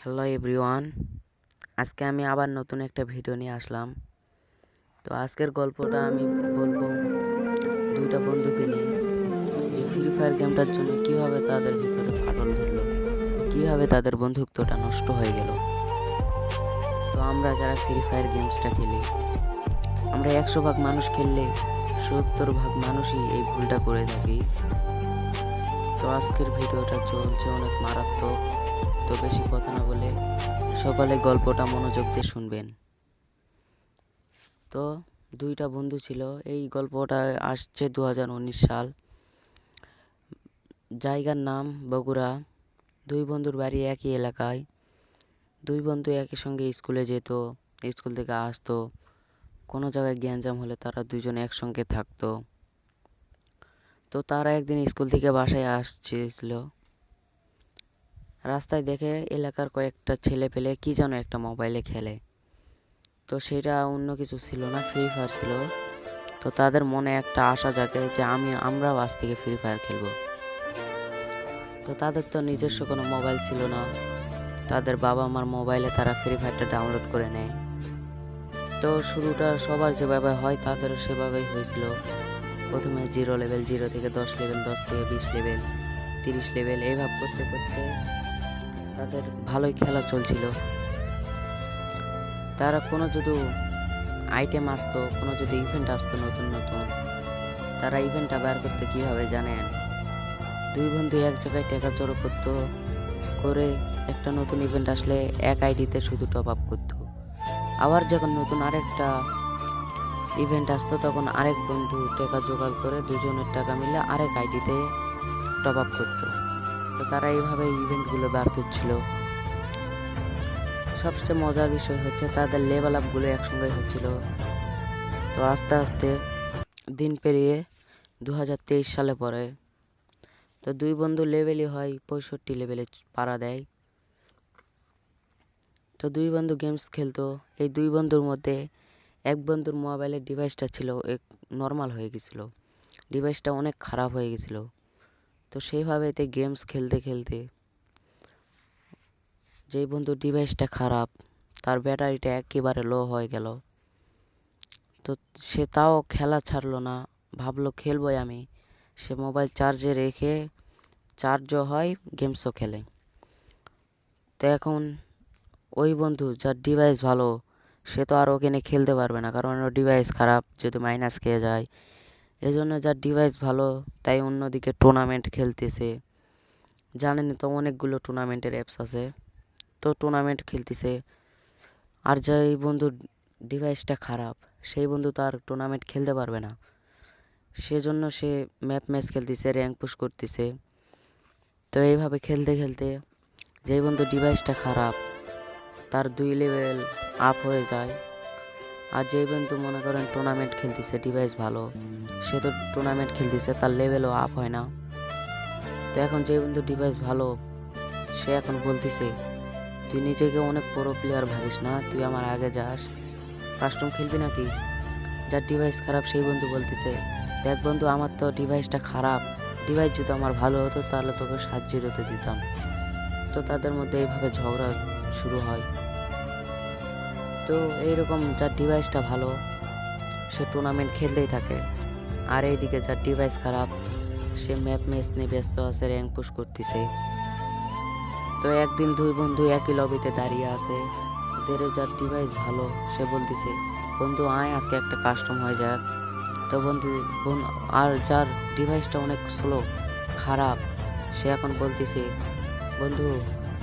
Hello everyone, আজকে আমি আবার নতুন একটা ভিডিও নিয়ে আসলাম। তো আজকের গল্পটা আমি বলবো দুইটা বন্ধুকে নিয়ে, যে ফ্রি ফায়ার গেমটার জন্য কিভাবে তাদের ভিতরে ফাটল ধরলো, কিভাবে তাদের বন্ধুত্বটা নষ্ট হয়ে গেল। তো আমরা যারা ফ্রি ফায়ার গেমসটা খেলি, আমরা 100 ভাগ মানুষ খেললে 70 ভাগ মানুষই এই ভুলটা করে থাকি। তো আজকের ভিডিওটা চলছে অনেক মারাত্মক। তো বেশি কথা না বলে সকলে গল্পটা মনোযোগ দিয়ে শুনবেন। তো দুইটা বন্ধু ছিল, এই গল্পটা আসছে 2019 সাল, জায়গার নাম বগুড়া। দুই বন্ধুর বাড়ি একই এলাকায়। দুই বন্ধু একই সঙ্গে স্কুলে যেত, স্কুল থেকে আসতো, কোনো জায়গায় গ্যাঞ্জাম হলে তারা দুজনে একসঙ্গে থাকতো। তো তারা একদিন স্কুল থেকে বাসায় আসছিল, রাস্তায় দেখে এলাকার কয়েকটা ছেলে পেলে কি যেন একটা মোবাইলে খেলে। তো সেটা অন্য কিছু ছিল না, ফ্রি ফায়ার ছিল। তো তাদের মনে একটা আশা জাগে যে আমরাও আজ থেকে ফ্রি ফায়ার খেলবো। তো তাদের তো নিজস্ব কোনো মোবাইল ছিল না, তাদের বাবা মার মোবাইলে তারা ফ্রি ফায়ারটা ডাউনলোড করে নেয়। তো শুরুটা সবার যেভাবে হয় তাদেরও সেভাবেই হয়েছিল। প্রথমে 0 লেভেল, 0 থেকে 10 লেভেল, 10 থেকে 20 লেভেল, 30 লেভেল, এইভাবে করতে করতে তাদের ভালোই খেলা চলছিল। তারা কোনো যদি আইটেম আসতো, কোনো যদি ইভেন্ট আসতো নতুন নতুন, তারা ইভেন্টটা বের করতে কীভাবে জানেন? দুই বন্ধু এক জায়গায় টাকা জড়ো করতো, করে একটা নতুন ইভেন্ট আসলে এক আইডিতে শুধু টপ আপ করতো। আবার যখন নতুন আরেকটা ইভেন্ট আসতো তখন আরেক বন্ধু টাকা জোগাড় করে দুজনের টাকা মিলে আরেক আইডিতে টপ আপ করতো। তো তারা এইভাবে ইভেন্টগুলো বার করছিল। সবচেয়ে মজার বিষয় হচ্ছে তাদের লেভেল আপগুলো একসঙ্গে হচ্ছিল। তো আস্তে আস্তে দিন পেরিয়ে 2023 সালে পরে তো দুই বন্ধু লেভেলই হয় 65 লেভেলে পাড়া দেয়। তো দুই বন্ধু গেমস খেলতো। এই দুই বন্ধুর মধ্যে এক বন্ধুর মোবাইলের ডিভাইসটা ছিল নর্মাল হয়ে গেছিলো, ডিভাইসটা অনেক খারাপ হয়ে গেছিলো। তো সেইভাবে এতে গেমস খেলতে খেলতে যেই বন্ধুর ডিভাইসটা খারাপ তার ব্যাটারিটা একেবারে লো হয়ে গেল। তো সে তাও খেলা ছাড়লো না, ভাবলো খেলবই আমি। সে মোবাইল চার্জে রেখে চার্জও হয়, গেমসও খেলে। তো এখন ওই বন্ধু যার ডিভাইস ভালো সে তো আর ওখানে খেলতে পারবে না, কারণ ওর ডিভাইস খারাপ, যেহেতু মাইনাস খেয়ে যায়। এজন্য যার ডিভাইস ভালো তাই অন্যদিকে টুর্নামেন্ট খেলতেছে। জানেন তো অনেকগুলো টুর্নামেন্টের অ্যাপস আছে, তো টুর্নামেন্ট খেলতেছে। আর যেই বন্ধুর ডিভাইসটা খারাপ সেই বন্ধু তো আর টুর্নামেন্ট খেলতে পারবে না, সেজন্য সে ম্যাপ ম্যাচ খেলতেছে, র্যাঙ্ক পুশ করতেছে। তো এইভাবে খেলতে খেলতে যেই বন্ধু ডিভাইসটা খারাপ তার 2 লেভেল আপ হয়ে যায়। আর যেই বন্ধু মনে করেন টুর্নামেন্ট খেলতেছে, ডিভাইস ভালো, সে তো টুর্নামেন্ট খেলতেছে, তার লেভেলও আপ হয় না। তো এখন যেই বন্ধু ডিভাইস ভালো সে এখন বলতেছে, তুই নিজেকে অনেক বড় প্লেয়ার ভাবিস না, তুই আমার আগে যাস, কাস্টম খেলবি নাকি? যার ডিভাইস খারাপ সেই বন্ধু বলতেছে, দেখ বন্ধু আমার তো ডিভাইসটা খারাপ, ডিভাইস যদি আমার ভালো হতো তাহলে তোকে 7-0 দিতাম। তো তাদের মধ্যে এইভাবে ঝগড়া শুরু হয়। তো এইরকম যার ডিভাইসটা ভালো সে টুর্নামেন্ট খেলতেই থাকে, আর এইদিকে যার ডিভাইস খারাপ সে ম্যাপ ম্যাচ নিয়ে ব্যস্ত আছে, র্যাঙ্ক পুশ করতেছে। তো একদিন দুই বন্ধু একই লবিতে দাঁড়িয়ে আছে, যার ডিভাইস ভালো সে বলতেছে, বন্ধু আয় আজকে একটা কাস্টম হয়ে যাক। তো বন্ধু আর যার ডিভাইসটা অনেক স্লো খারাপ সে এখন বলতেছে, বন্ধু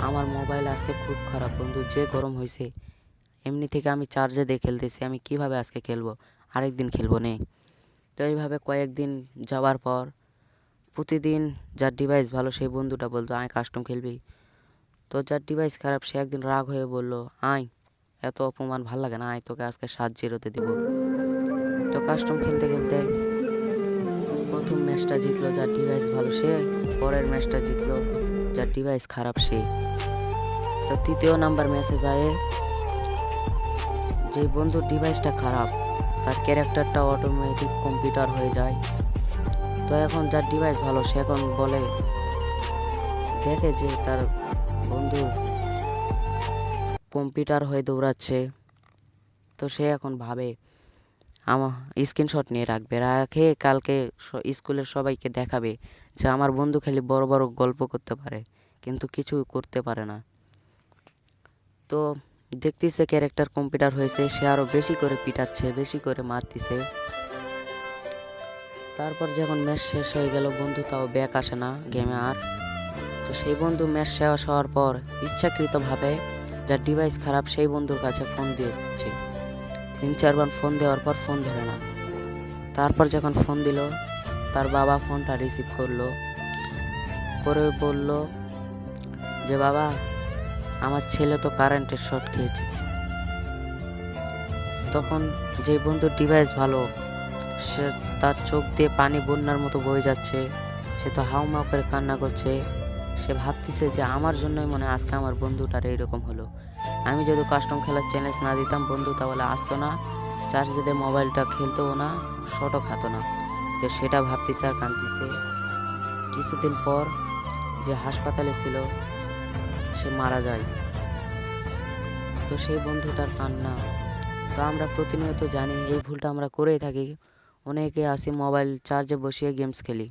আমার মোবাইল আজকে খুব খারাপ বন্ধু, যে গরম হয়েছে, এমনি থেকে আমি চার্জে দিয়ে খেলতেছি, আমি কিভাবে আজকে খেলবো, আরেকদিন খেলবো নে। তো এইভাবে কয়েকদিন যাওয়ার পর প্রতিদিন যার ডিভাইস ভালো সেই বন্ধুটা বলতো আয় কাস্টম খেলবি। তো যার ডিভাইস খারাপ সে একদিন রাগ হয়ে বলল, আয় এত অপমান ভাল লাগে না, আয় তোকে আজকে 7-0 দিব। তো কাস্টম খেলতে খেলতে প্রথম ম্যাচটা জিতলো যার ডিভাইস ভালো সে, পরের ম্যাচটা জিতলো যার ডিভাইস খারাপ সে। তো তৃতীয় নাম্বার ম্যাচে যায় যে বন্ধুর ডিভাইসটা খারাপ তার ক্যারেক্টারটা অটোমেটিক কম্পিউটার হয়ে যায়। তো এখন যার ডিভাইস ভালো সে এখন বলে, দেখে যে তার বন্ধুর কম্পিউটার হয়ে দৌড়াচ্ছে। তো সে এখন ভাবে আমার স্ক্রিনশট নিয়ে রেখে কালকে স্কুলের সবাইকে দেখাবে যে আমার বন্ধু খালি বড় বড় গল্প করতে পারে কিন্তু কিছু করতে পারে না। তো দেখতেছে ক্যারেক্টার কম্পিউটার হয়েছে, সে আরো বেশি করে পিটাচ্ছে, বেশি করে মারতিছে। তারপর যখন ম্যাচ শেষ হয়ে গেল, বন্ধু তাও ব্যাক আসে না গেমে আর। তো সেই বন্ধু ম্যাচ শেষ হওয়ার পর ইচ্ছাকৃতভাবে যার ডিভাইস খারাপ সেই বন্ধুর কাছে ফোন দিয়েছে। 3-4 বার ফোন দেওয়ার পর ফোন ধরে না। তারপর যখন ফোন দিল, তার বাবা ফোনটা রিসিভ করে বলল যে বাবা, আমার ছেলে তো কারেন্টের শর্ট খেয়েছে। তখন যে বন্ধুর ডিভাইস ভালো, সে তার চোখ দিয়ে পানি বন্যার মতো বয়ে যাচ্ছে, সে তো হাউমাউ করে কান্না করছে। সে ভাবতেছে যে আমার জন্যই মনে হয় আজকে আমার বন্ধুটার এইরকম হলো। আমি যদি কাস্টম খেলার চ্যালেঞ্জ না দিতাম, বন্ধু তাহলে আসতো না, চার্জে দিয়ে মোবাইলটা খেলতেও না, শটও খাতো না। তো সেটা ভাবতেছে আর কাঁদতেছে। কিছুদিন পর যে হাসপাতালে ছিল সে মারা যায়। তো সেই বন্ধুটার কান্না। তো আমরা প্রতিনিয়ত জানি এই ভুলটা আমরা করেই থাকি। অনেকে আসি মোবাইল চার্জে বসিয়ে গেমস খেলি।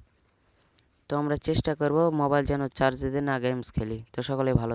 তো আমরা চেষ্টা করব মোবাইল যেন চার্জে দিয়ে না গেমস খেলি। তো সকলে ভালো